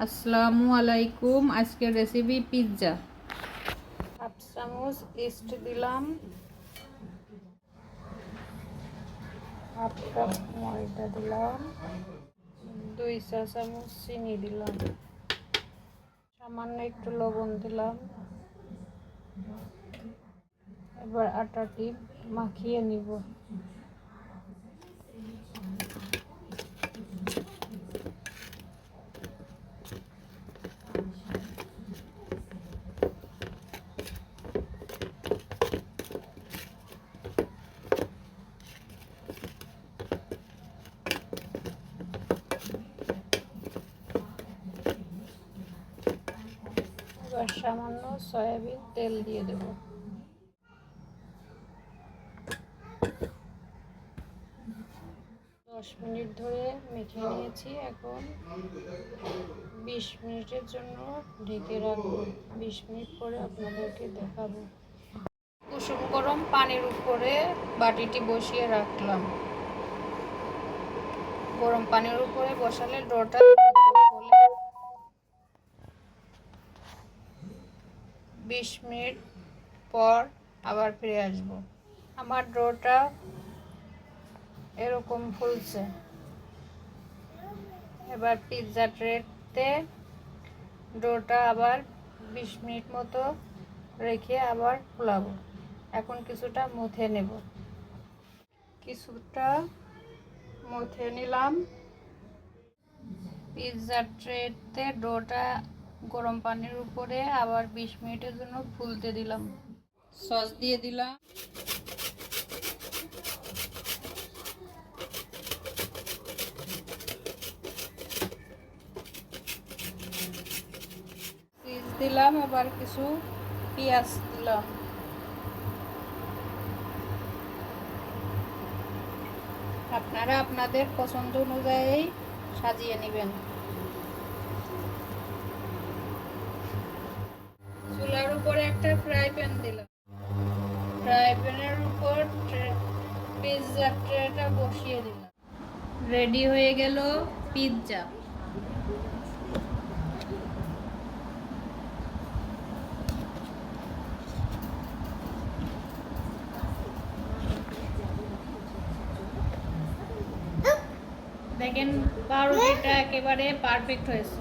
আসসালামু আলাইকুম। আজকের রেসিপি পিৎজা। হাফ চামচ ইস্ট দিলাম, হাফ কাপ ময়দা দিলাম, 2 চা চামচ চিনি দিলাম, সামান্য একটু লবণ দিলাম। এবার আটাটি মাখিয়ে নিব। এবার সামান্য সয়াবিন তেল দিয়ে দেব। দশ মিনিট ধরে মেখে নিয়েছি। এখন 20 মিনিটের জন্য ঢেকে রাখবো। 20 মিনিট পরে আপনাদেরকে দেখাবো। কুসুম গরম পানির উপরে বাটিটি বসিয়ে রাখলাম। গরম পানির উপরে বসালে ডোটা 20 মিনিট পর আবার ফিরে আসবো। আমার ডোটা এরকম ফুলছে। এবার পিৎজা ট্রেতে ডোটা আবার 20 মিনিট মতো রেখে আবার ফুলাবো। এখন কিছুটা মুথে নেব। কিছুটা মুথে নিলাম। পিৎজা ট্রেতে ডোটা গরম পানির উপরে আবার 20 মিনিটের জন্য ফুলতে দিলাম। সস দিয়ে দিলাম। চিজ দিলাম, আবার কিছু পেঁয়াজ দিলাম। আপনারা আপনাদের পছন্দ অনুযায়ী সাজিয়ে নেবেন। চুলার উপরে একটা ফ্রাই প্যান দিলাম। ফ্রাই প্যানের উপর পিৎজা ট্রেটা বসিয়ে দিলাম। রেডি হয়ে গেল পিৎজা। দেখেন পাউরুটিটা একেবারে পারফেক্ট হয়েছে।